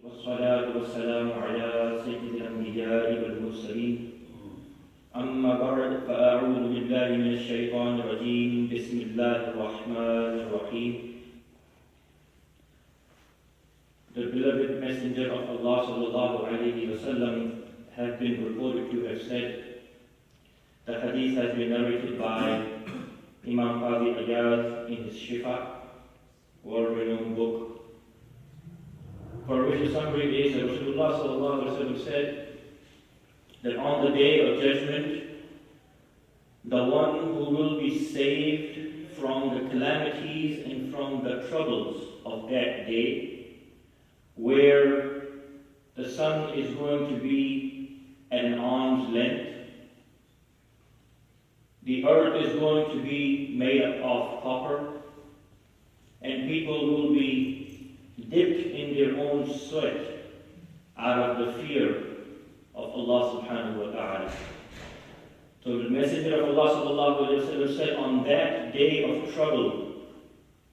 والصلاة والسلام على سيد الأنبياء والمرسلين أما بعد فأعوذ بالله من الشيطان الرجيم بسم الله الرحمن الرحيم. The beloved Messenger of Allah sallallahu alayhi wa sallam have been reported to have said, the hadith has been narrated by Imam Qadi Iyad in his Shifa, world-renowned book, for which the summary is that Rasulullah sallallahu alayhi wa sallam said that on the day of judgment, the one who will be saved from the calamities and from the troubles of that day, where the sun is going to be at an arm's length, the earth is going to be made up of copper, and people will be dipped in their own sweat out of the fear of Allah subhanahu wa ta'ala. So the Messenger of Allah sallallahu alayhi wa sallam said, on that day of trouble,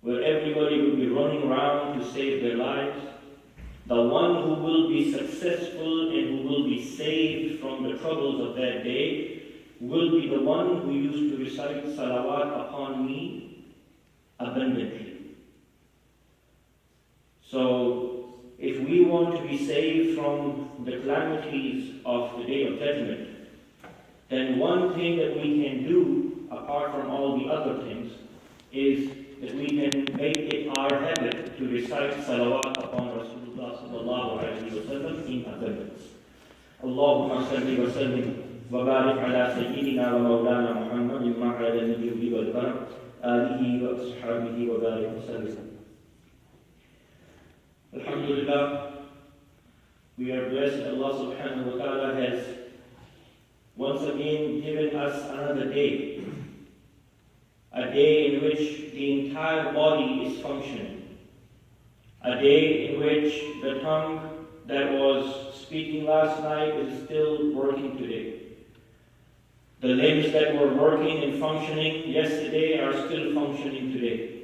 where everybody will be running around to save their lives, the one who will be successful and who will be saved from the troubles of that day will be the one who used to recite salawat upon me abundantly. So, if we want to be saved from the calamities of the Day of Judgment, then one thing that we can do, apart from all the other things, is that we can make it our habit to recite salawat upon Rasulullah sallallahu alayhi wa sallam in abundance. Allahumma salli wa sallim wa barik ala sayyidina wa mawlana Muhammadin ma'ala nabiyyi wal barak alihi wa ashabihi wa barik wa sallim. Alhamdulillah, we are blessed that Allah subhanahu wa ta'ala has once again given us another day, a day in which the entire body is functioning, a day in which the tongue that was speaking last night is still working today. The limbs that were working and functioning yesterday are still functioning today.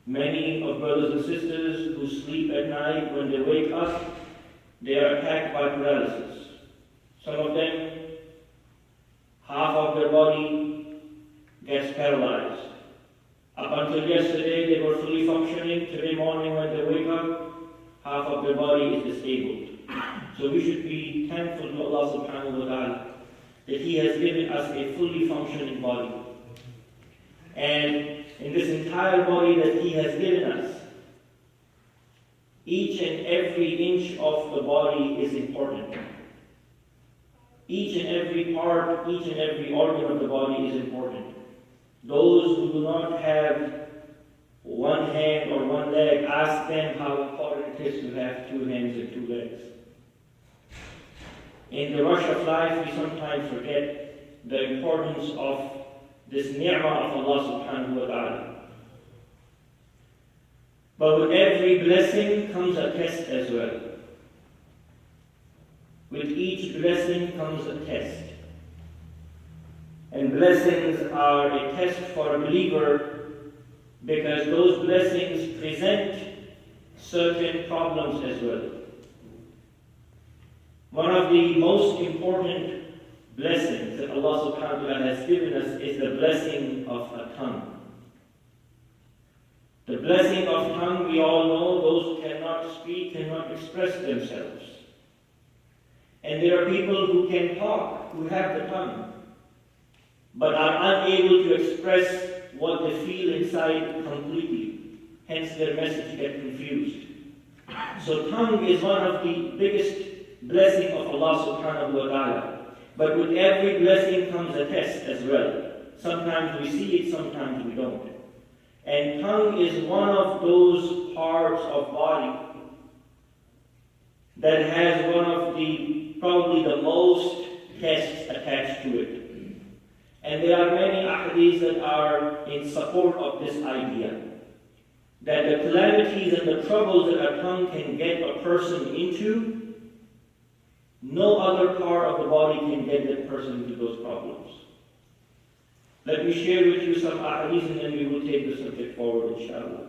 Many of brothers and sisters who sleep at night, when they wake up, they are attacked by paralysis. Some of them, half of their body gets paralyzed. Up until yesterday, they were fully functioning. Today morning, when they wake up, half of their body is disabled. So we should be thankful to Allah subhanahu wa ta'ala that He has given us a fully functioning body. And in this entire body that He has given us, each and every inch of the body is important. Each and every part, each and every organ of the body is important. Those who do not have one hand or one leg, ask them how important it is to have two hands and two legs. In the rush of life, we sometimes forget the importance of this ni'mah of Allah subhanahu wa ta'ala. But with every blessing comes a test as well. With each blessing comes a test. And blessings are a test for a believer because those blessings present certain problems as well. One of the most important blessings that Allah subhanahu wa ta'ala has given us is the blessing of a tongue. The blessing of tongue, we all know, those who cannot speak, cannot express themselves. And there are people who can talk, who have the tongue, but are unable to express what they feel inside completely. Hence their message gets confused. So tongue is one of the biggest blessings of Allah subhanahu wa ta'ala. But with every blessing comes a test as well. Sometimes we see it, sometimes we don't. And tongue is one of those parts of body that has one of the, probably the most tests attached to it. And there are many ahadith that are in support of this idea. That the calamities and the troubles that a tongue can get a person into, no other part of the body can get that person into those problems. Let me share with you some ahadith and then we will take the subject forward, inshallah.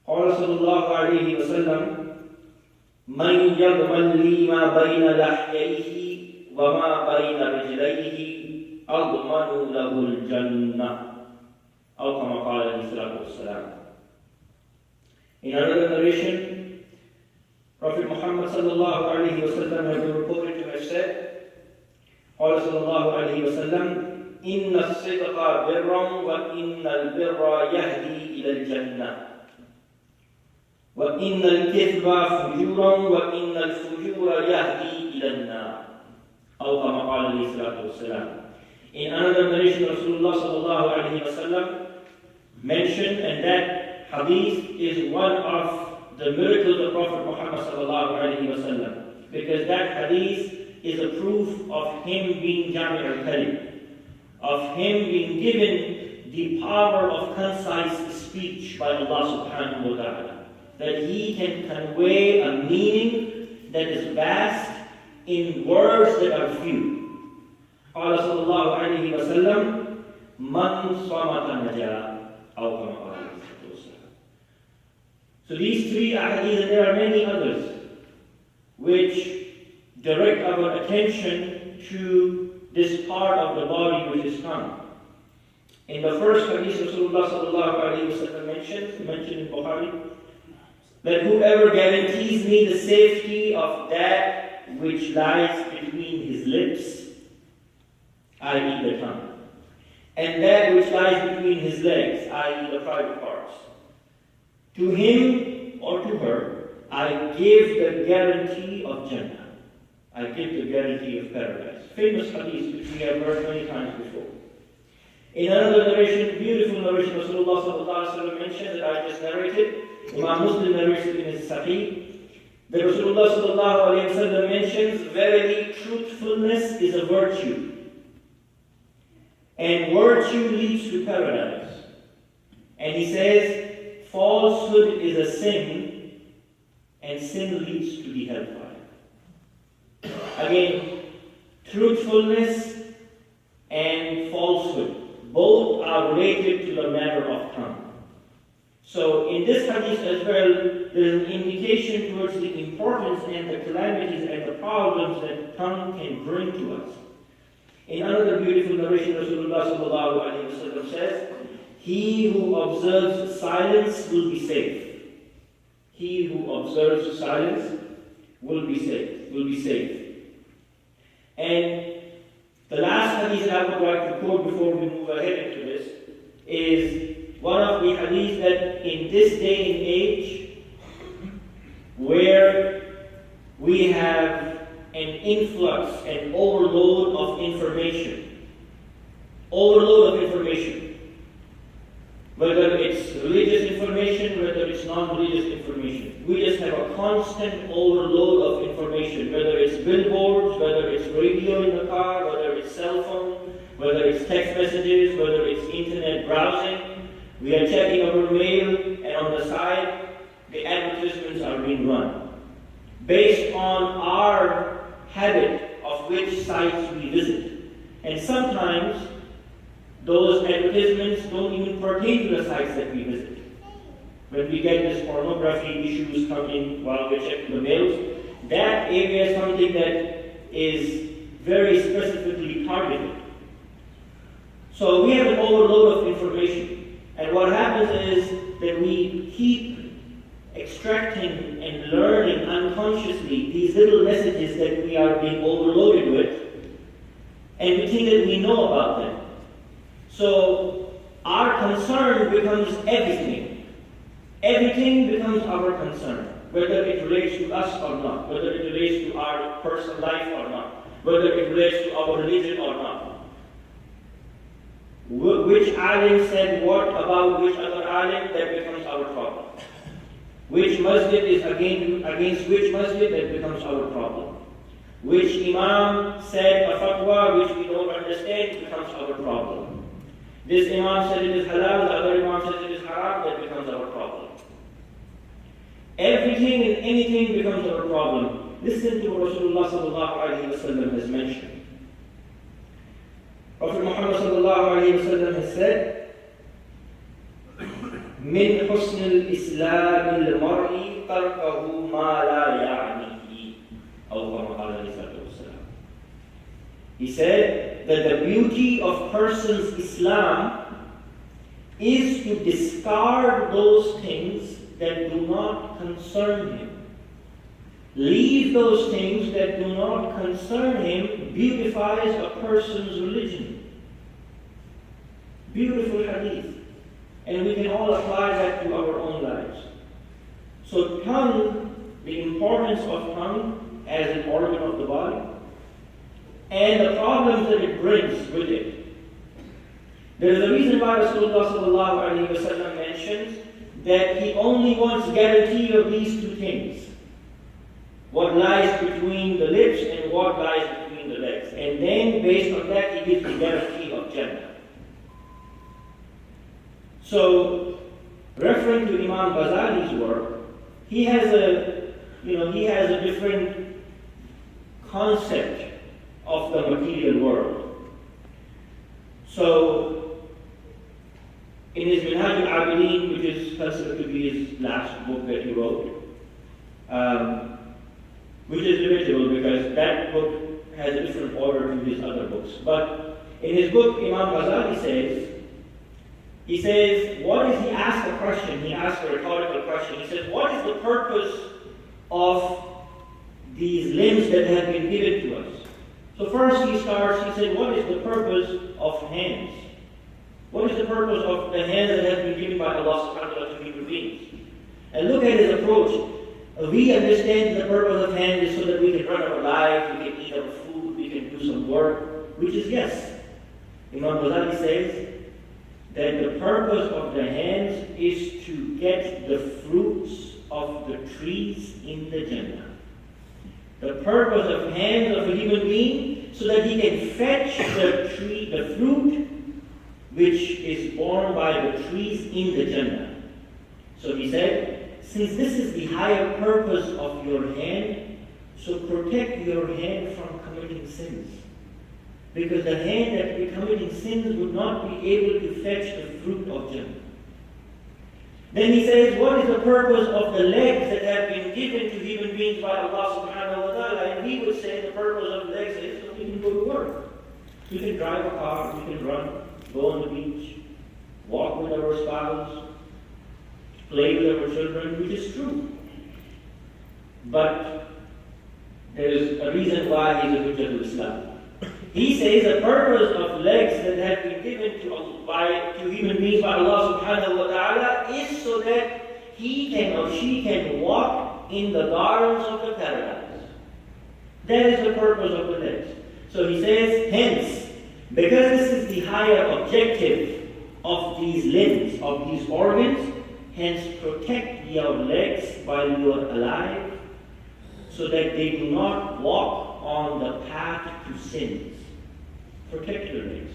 قال صلى الله عليه وسلم من يضمن لي ما بين لحييه وما بين رجليه أضمن له الجنة أو كما قال عليه الصلاة والسلام. In another narration, Prophet Muhammad sallallahu alayhi wa sallam has been reported to have said, قال صلى الله عليه وسلم إن الصدق بر وإن البر يهدي إلى الجنة وَإِنَّ الْكِذْبَ فُجُورًا وَإِنَّ الْفُجُورَ يَهْدِي إِلَى النَّارِ أو كما قال عليه الصلاة والسلام. In another narration, Rasulullah sallallahu alayhi wa sallam mentioned, and that hadith is one of the miracles of Prophet Muhammad sallallahu alayhi wa sallam, because that hadith is a proof of him being Jami' al-Kalim, of him being given the power of concise speech by Allah subhanahu wa ta'ala, that he can convey a meaning that is vast in words that are few. قال صلى الله عليه وسلم من صمت نجا أو كما قال عليه الصلاة والسلام. So these three ahadith, and there are many others, which direct our attention to this part of the body which is tongue. In the first hadith, Rasulullah sallallahu alayhi wa sallam mentioned in Bukhari, that whoever guarantees me the safety of that which lies between his lips, i.e. the tongue, and that which lies between his legs, i.e. the private parts, to him or to her, I give the guarantee of Jannah. I give the guarantee of paradise. Famous hadith which we have heard many times before. In another narration, beautiful narration, Rasulullah sallallahu alaihi wasallam mentioned that I just narrated, Imam Muslim narrated in his Sahih, that Rasulullah sallallahu alaihi wasallam mentions, verily truthfulness is a virtue, and virtue leads to paradise. And he says, falsehood is a sin, and sin leads to the hellfire. Again, truthfulness and falsehood, both are related to the matter of tongue. So in this hadith as well, there is an indication towards the importance and the calamities and the problems that tongue can bring to us. In another beautiful narration, Rasulullah sallallahu alaihi wasallam says, he who observes silence will be safe. He who observes silence will be safe. And the last hadith that I would like to quote before we move ahead into this is one of the hadiths that in this day and age, where we have an influx and overload of information, whether it's religious information, whether it's non-religious information. We just have a constant overload of information, whether it's billboards, whether it's radio in the car, whether it's cell phone, whether it's text messages, whether it's internet browsing. We are checking our mail, and on the side, the advertisements are being run based on our habit of which sites we visit. And sometimes those advertisements don't even pertain to the sites that we visit. When we get this pornography issues coming while we're checking the mails, that area is something that is very specifically targeted. So we have an overload of information. And what happens is that we keep extracting and learning unconsciously these little messages that we are being overloaded with, and we think that we know about them. So our concern becomes everything. Everything becomes our concern, whether it relates to us or not, whether it relates to our personal life or not, whether it relates to our religion or not. Which alim said what about which other alim, that becomes our problem. Which masjid is against which masjid, that becomes our problem. Which imam said a fatwa which we don't understand, becomes our problem. This imam said it is halal, the other imam says it is haram, that becomes our problem. Everything and anything becomes our problem. Listen to what Rasulullah sallallahu alayhi wa sallam has mentioned. Prophet Muhammad sallallahu alayhi wa sallam has said, من حسن الإسلام المرء تركه ما لا يعنيه. أو كما قال عليه الصلاة والسلام. He said that the beauty of person's Islam is to discard those things that do not concern him. Leave those things that do not concern him beautifies a person's religion. Beautiful hadith. And we can all apply that to our own lives. So tongue, the importance of tongue as an organ of the body, and the problems that it brings with it. There is a reason why Rasulullah mentions that he only wants guarantee of these two things. What lies between the lips and what lies between the legs. And then based on that he gives the guarantee of Jannah. So, referring to Imam Ghazali's work, he has a different concept of the material world. So, in his Minhaj al-Abidin, which is considered to be his last book that he wrote, which is debatable because that book has a different order to his other books. But in his book, Imam Ghazali says, he asked a question, he asked a rhetorical question. He says, what is the purpose of these limbs that have been given to us? So first he said, what is the purpose of hands? What is the purpose of the hands that have been given by Allah subhanahu wa ta'ala to human beings? And look at his approach. We understand the purpose of hands is so that we can run our lives, we can eat our food, we can do some work, which is yes. Imam Ghazali says that the purpose of the hands is to get the fruits of the trees in the Jannah. The purpose of hands of a human being so that he can fetch the fruit which is borne by the trees in the Jannah. So he said, since this is the higher purpose of your hand, so protect your hand from committing sins. Because the hand that be committing sins would not be able to fetch the fruit of Jannah. Then he says, what is the purpose of the legs that have been given to human beings by Allah subhanahu wa ta'ala? And we would say the purpose of legs is so we can go to work. We can drive a car, we can run, go on the beach, walk with our spouse, play with our children, which is true. But there is a reason why he's a Hujjatul Islam. He says the purpose of legs that have been given to human beings by Allah subhanahu wa ta'ala is so that he can or she can walk in the gardens of the paradise. That is the purpose of the legs. So he says, hence, because this is the higher objective of these limbs, of these organs, hence protect your legs while you are alive so that they do not walk on the path to sins. Protect your legs.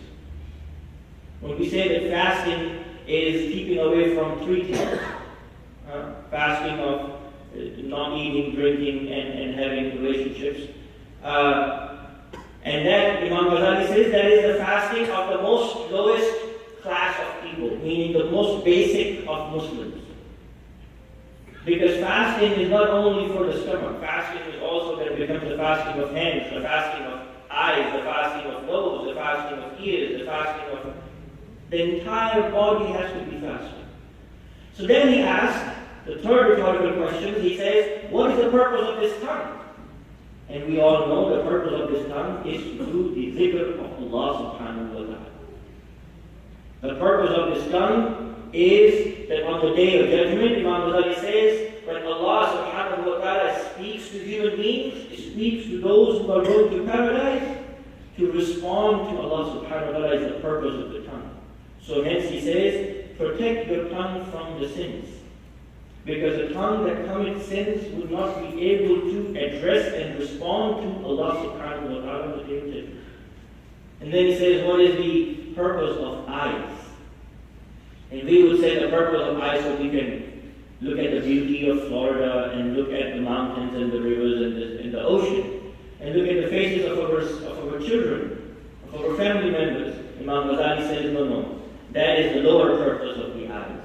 When we say that fasting is keeping away from three things, fasting of not eating, drinking, and having relationships, and that Imam Ghazali says that is the fasting of the most lowest class of people, meaning the most basic of Muslims. Because fasting is not only for the stomach, fasting is also going to become the fasting of hands, the fasting of eyes, the fasting of nose, the fasting of ears, the fasting of... The entire body has to be fasted. So then he asks the third rhetorical question. He says, what is the purpose of this tongue? And we all know the purpose of this tongue is to do the dhikr of Allah subhanahu wa ta'ala. The purpose of this tongue is that on the day of judgment, Imam Ghazali says, when Allah subhanahu wa ta'ala speaks to human beings, He speaks to those who are going to paradise, to respond to Allah subhanahu wa ta'ala is the purpose of the tongue. So hence he says, protect your tongue from the sins. Because a tongue that commits sins would not be able to address and respond to Allah subhanahu wa ta'ala on the day of judgment. And then he says, what is the purpose of eyes? And we would say the purpose of eyes so we can look at the beauty of Florida and look at the mountains and the rivers and the ocean. And look at the faces of our children, of our family members. Imam Ghazali says, no. That is the lower purpose of the eyes.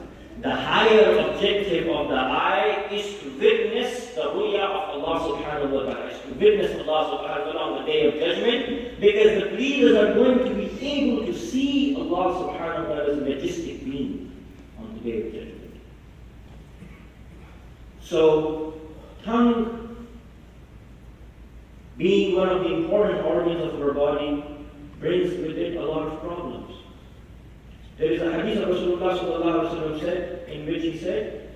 The higher objective of the eye is to witness the ru'ya of Allah subhanahu wa ta'ala, is to witness Allah subhanahu wa ta'ala on the day of judgment, because the believers are going to be able to see Allah subhanahu wa ta'ala's majestic being on the day of judgment. So, tongue, being one of the important organs of our body, brings with it a lot of problems. There is a hadith of Rasulullah sallallahu alaihi wasallam said, in which he said,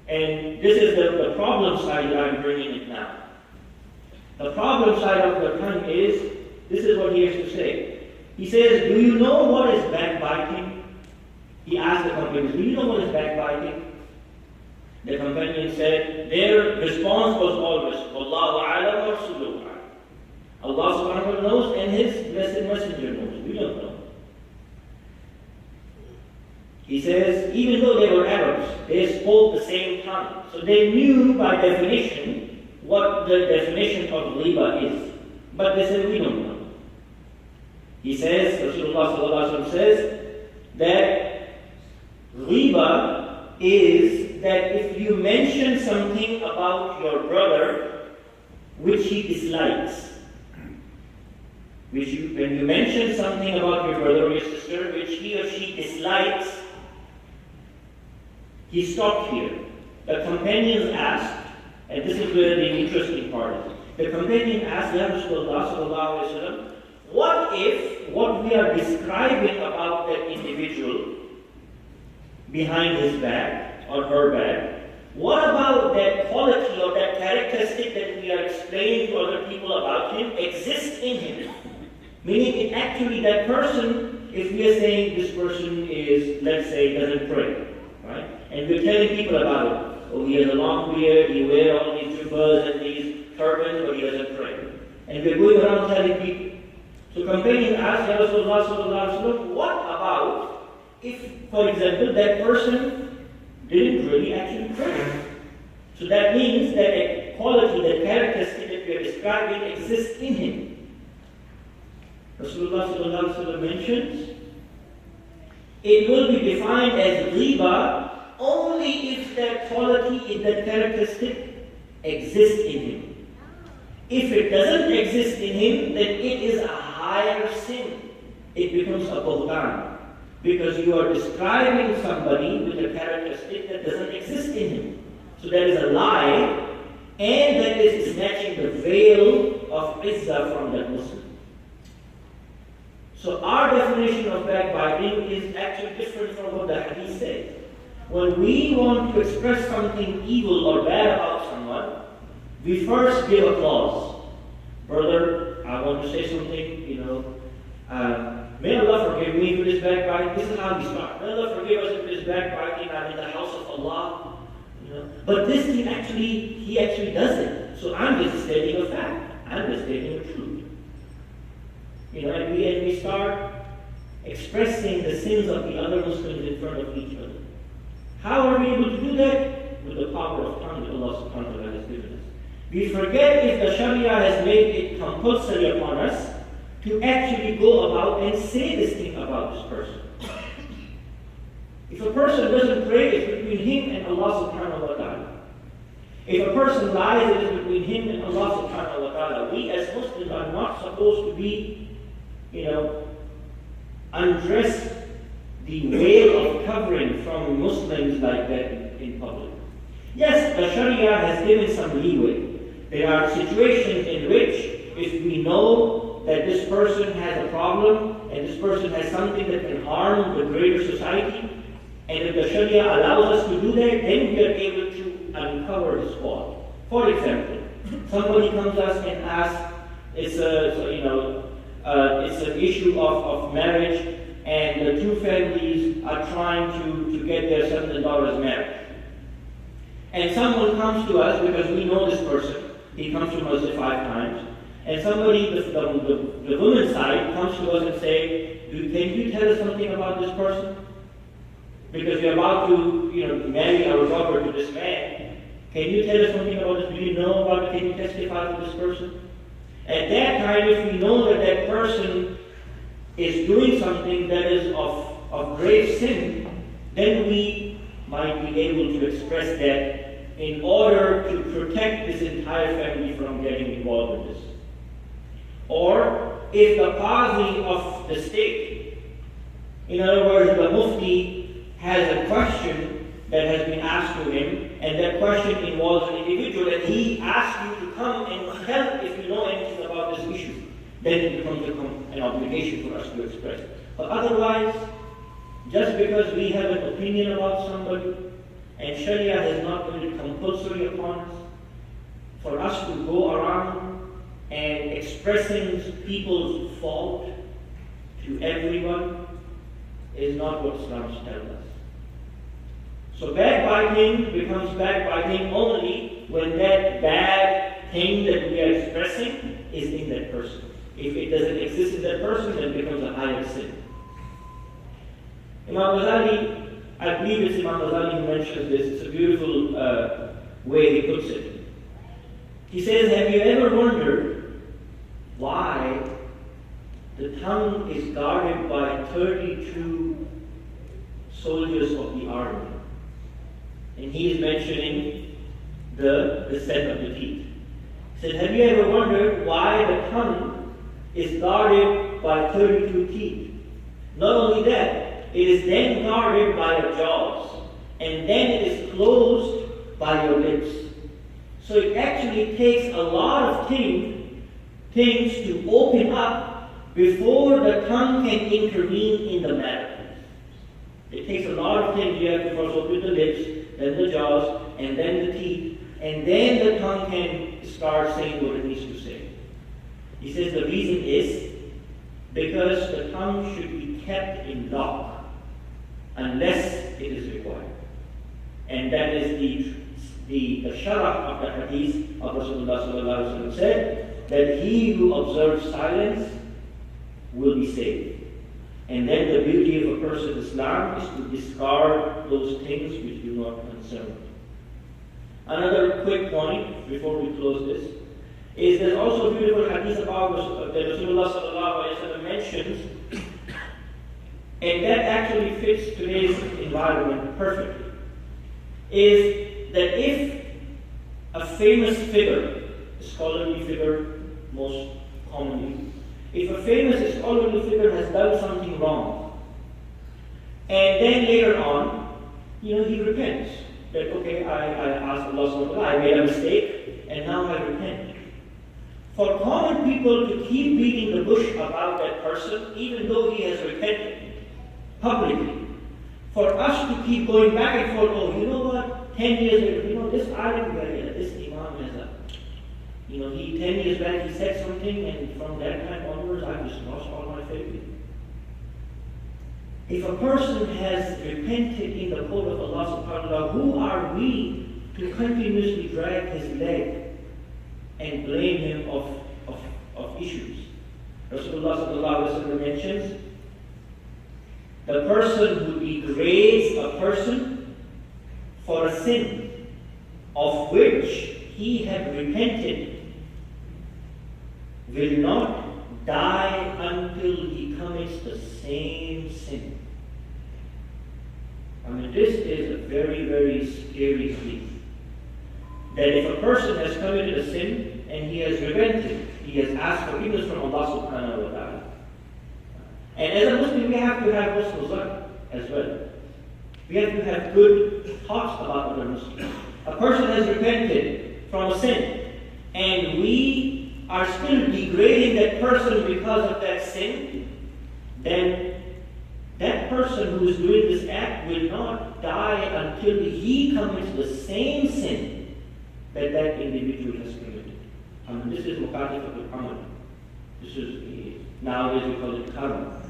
and this is the problem side that I'm bringing it now. The problem side of the tongue is, this is what he has to say. He says, do you know what is backbiting? He asked the companions, do you know what is backbiting? The companion said, their response was always, Wallahu a'lam wa rasuluhu a'lam. Allah subhanahu wa ta'ala knows and His blessed messenger knows. We don't know. He says, even though they were Arabs, they spoke the same tongue. So they knew by definition what the definition of ghiba is. But they said, we don't know. He says, Rasulullah sallallahu alaihi wasallam says, that ghiba is that if you mention something about your brother which he dislikes, when you mention something about your brother or your sister which he or she dislikes, he stopped here. The companions asked, and this is where the interesting part is. The companion asked, Ya Rasulullah sallallahu alaihi wasallam, what if what we are describing about that individual behind his back or her back, what about that quality or that characteristic that we are explaining to other people about him exists in him? Meaning, it actually, that person, if we are saying this person is, let's say, doesn't pray, right? And we're telling people about it. Oh, he has a long beard, he wears all these jubbas and these turbans, but he doesn't pray. And we're going around telling people. So companion asked, Ya Rasulullah sallallahu alaihi wasallam, what about if, for example, that person didn't really actually pray? So that means that a quality, that characteristic that we are describing exists in him. Rasulullah sallallahu alaihi wasallam mentions, it will be defined as ghiba only if that quality, if that characteristic exists in him. If it doesn't exist in him, then it is a higher sin. It becomes a buhtan. Because you are describing somebody with a characteristic that doesn't exist in him. So that is a lie, and that is snatching the veil of izzah from that Muslim. So our definition of backbiting is actually different from what the hadith says. When we want to express something evil or bad about someone, we first give a clause. Brother, I want to say something, may Allah forgive me for this backbiting. This is how we start. May Allah forgive us for this backbiting. I'm in the house of Allah. But this thing he actually does it. So I'm just stating a fact. I'm just stating the truth. And we start expressing the sins of the other Muslims in front of each other. How are we able to do that? With the power of tongue that Allah subhanahu wa ta'ala has given us. We forget if the Sharia has made it compulsory upon us to actually go about and say this thing about this person. If a person doesn't pray, it's between him and Allah subhanahu wa ta'ala. If a person lies, it is between him and Allah subhanahu wa ta'ala. We as Muslims are not supposed to be, undress the veil of covering from Muslims like that in public. Yes, the Sharia has given some leeway. There are situations in which, if we know that this person has a problem and this person has something that can harm the greater society, and if the Sharia allows us to do that, then we are able to uncover his fault. For example, somebody comes to us and asks, it's an issue of marriage, and the two families are trying to get their sons and daughters married. And someone comes to us because we know this person. He comes to us 5 times. And somebody, the woman's side, comes to us and say, can you tell us something about this person? Because we're about to, marry our daughter to this man. Can you tell us something about this? Do you know about it? Can you testify to this person? At that time, if we know that that person is doing something that is of grave sin, then we might be able to express that in order to protect this entire family from getting involved in this. Or if the Qazi of the state, in other words, the Mufti, has a question that has been asked to him, and that question involves an individual, and he asks you to come and help if you know anything about this issue, then it becomes an obligation for us to express. But otherwise, just because we have an opinion about somebody, and Sharia has not made it compulsory upon us, for us to go around and expressing people's fault to everyone is not what Islam tells us. So backbiting becomes backbiting only when that bad thing that we are expressing is in that person. If it doesn't exist in that person, then it becomes a higher sin. Imam Ghazali, I believe it's Imam Ghazali who mentions this. It's a beautiful way he puts it. He says, have you ever wondered why the tongue is guarded by 32 soldiers of the army? And he is mentioning the set of the teeth. He said, have you ever wondered why the tongue is guarded by 32 teeth? Not only that, it is then guarded by your jaws, and then it is closed by your lips. So it actually takes a lot of things to open up before the tongue can intervene in the matter. It takes a lot of things. You have to first open the lips, then the jaws, and then the teeth, and then the tongue can start saying what it needs to say. He says the reason is because the tongue should be kept in lock unless it is required. And that is the sharaf of the hadith of Rasulullah sallallahu alaihi wasallam said that he who observes silence will be saved. And then the beauty of a person's Islam is to discard those things which do not concern. Another quick point before we close this is there's also a beautiful hadith about that Rasulullah sallallahu alaihi wasallam mentions, and that actually fits today's environment perfectly, is that if a famous figure, a scholarly figure most commonly, if a famous scholarly figure has done something wrong, and then later on, he repents, that okay, I asked Allah subhanahu wa ta'ala, I made a mistake, and now I repent. For common people to keep beating the bush about that person, even though he has repented publicly, for us to keep going back and forth, oh, you know what, 10 years later, this alim guy, this imam has a, 10 years back he said something, and from that time onwards, I just lost all my faith. If a person has repented in the court of Allah subhanahu wa ta'ala, who are we to continuously drag his leg and blame him of issues? Rasulullah sallallahu alaihi wasallam mentions, the person who degrades a person for a sin of which he had repented will not die until he commits the same sin. This is a very, very scary thing. That if a person has committed a sin and he has repented, he has asked forgiveness from Allah subhanahu wa ta'ala. And as a Muslim, we have to have husnul zann as well. We have to have good thoughts about other Muslims. A person has repented from a sin, and we are still degrading that person because of that sin, then that person who is doing this act will not die until he commits the same sin that that individual has committed. This is muqaddifatul amal. This is, nowadays we call it karma.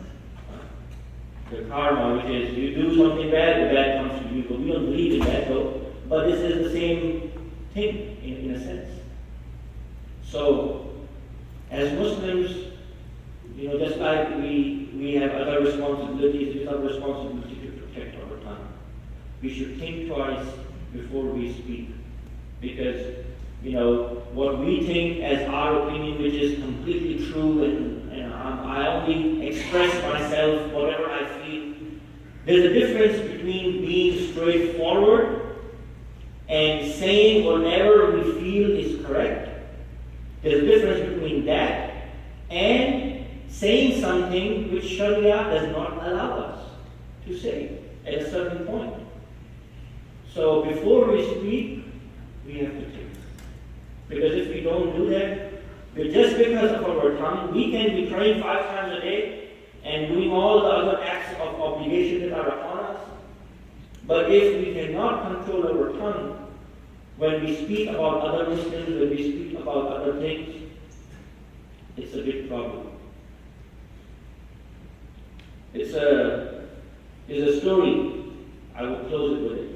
The karma, which is you do something bad, the bad comes to you. But we don't believe in that though. But this is the same thing in a sense. So, as Muslims, just like we have other responsibilities, it's our responsibility to protect our tongue. We should think twice before we speak. Because, what we think as our opinion, which is completely true, and I only express myself, whatever I feel, There's a difference between being straightforward and saying whatever we feel is correct. There's a difference between that and saying something which Sharia does not allow us to say at a certain point. So before we speak, we have to think. Because if we don't do that, just because of our tongue, we can be praying 5 times a day and doing all the other acts of obligation that are upon us. But if we cannot control our tongue, when we speak about other Muslims, when we speak about other things, it's a big problem. It's a story. I will close it with it.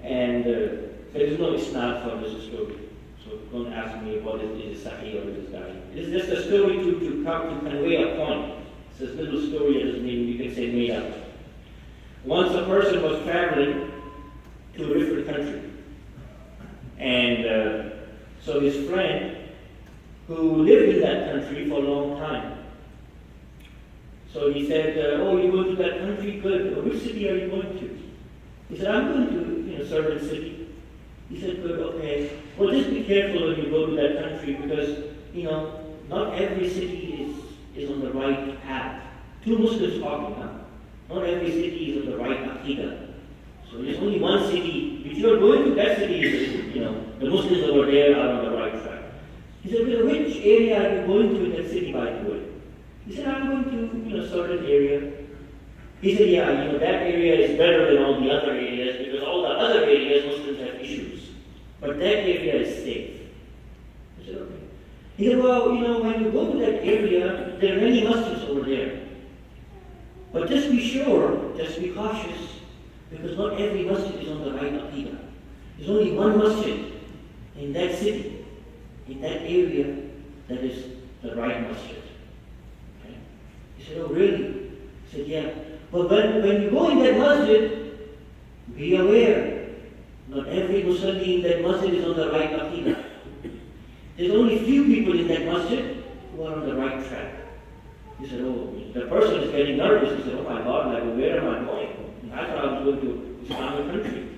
And there is no isnad for this story. So don't ask me what is sahih or is sahih. It's just a story to convey a point. It's a little story that doesn't mean you can say made up. Once a person was traveling to a different country. And so his friend, who lived in that country for a long time, so he said, oh, you go to that country? Good. Which city are you going to? He said, I'm going to a certain city. He said, good, okay. Well, just be careful when you go to that country because, not every city is on the right path. Two Muslims talking now. Not every city is on the right aqidah. So there's only one city. If you're going to that city, the Muslims over there are on the right track. He said, well, which area are you going to in that city, by the way? He said, I'm going to, a certain area. He said, yeah, that area is better than all the other areas because all the other areas Muslims have issues. But that area is safe. I said, okay. He said, well, when you go to that area, there are many masjids over there. But just be sure, just be cautious, because not every masjid is on the right aqidah. There's only one masjid in that city, in that area, that is the right masjid. Okay? He said, oh, really? He said, yeah. But when you go in that masjid, be aware, not every Musalli in that masjid is on the right aqidah. There's only few people in that masjid who are on the right track. He said, oh, the person is getting nervous. He said, oh my God, where am I going? I thought I was going to Islamic country.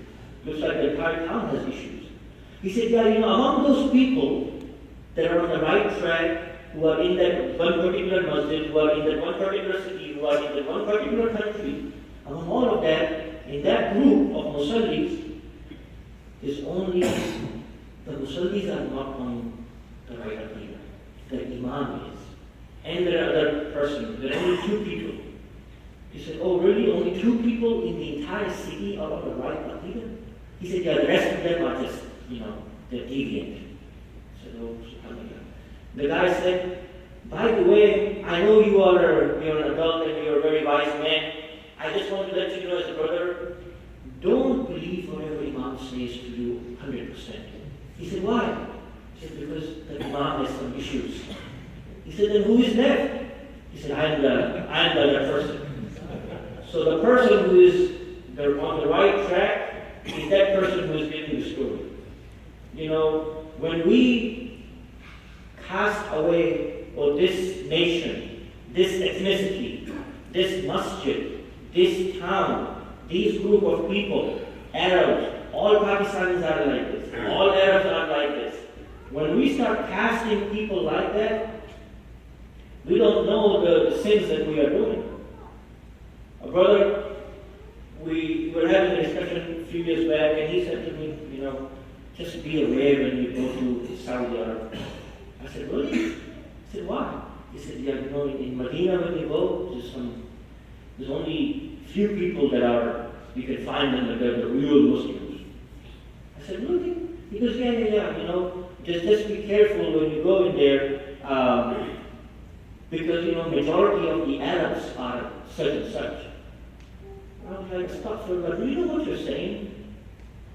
Looks like the entire town has issues. He said, yeah, among those people that are on the right track, who are in that one particular masjid, who are in that one particular city, who are in that one particular country, among all of that, in that group of musallis, is only the musallis are not on the right aqidah. The imam is. And there are other persons. There are only 2 people. He said, oh really? Only 2 people in the entire city are on the right aqidah? He said, yeah, the rest of them are just, they're deviant. I said, oh, subhanAllah. The guy said, by the way, I know you're an adult and you're a very wise man. I just want to let you know as a brother, don't believe whatever Imam says to you 100%. He said, why? He said, because the Imam has some issues. He said, then who is left? He said, I am the other person. So the person who is on the right track is that person who is giving the story. When we cast away, or this nation, this ethnicity, this masjid, this town, this group of people, Arabs, all Pakistanis are like this, all Arabs are like this. When we start casting people like that, we don't know the sins that we are doing. A brother, we were having a discussion a few years back, and he said to me, just be aware when you go to Saudi Arabia. I said, really? He said, why? He said, yeah, in Medina when you go, there's only few people that you can find them that are the real Muslims. I said, really? Because just be careful when you go in there, because, majority of the Arabs are such and such. I was like, stop for that. Do you know what you're saying?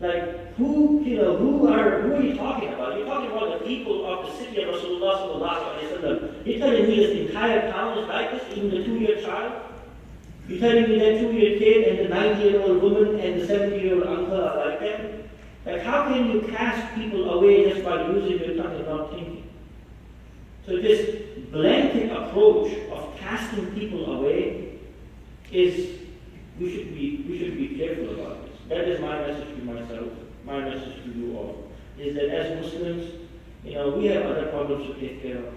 Like, who are you talking about? You're talking about the people of the city of Rasulullah sallallahu alaihi wasallam. You're telling me this entire town is like this, even the 2-year child? You're telling me that 2-year kid and the 90-year-old woman and the 70-year-old uncle are like them? Like, how can you cast people away just by using your tongue and not thinking? So this blanket approach of casting people away is we should be careful about this. That is my message to myself, my message to you all, is that as Muslims, we have other problems to take care of.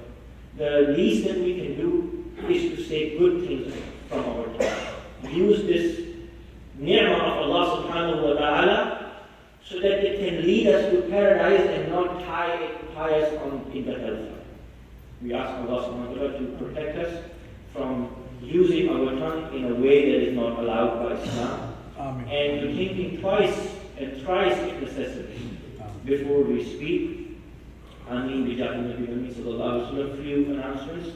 The least that we can do is to say good things from our tongue. Use this ni'mah of Allah subhanahu wa ta'ala so that it can lead us to paradise and not tie us in the hellfire. We ask Allah subhanahu wa ta'ala to protect us from using our tongue in a way that is not allowed by Islam. Amin. And to thinking twice and thrice if necessary before we speak. Ameen. Bi Jahi Nabi Sallallahu Alaihi Wasallam. Few announcements.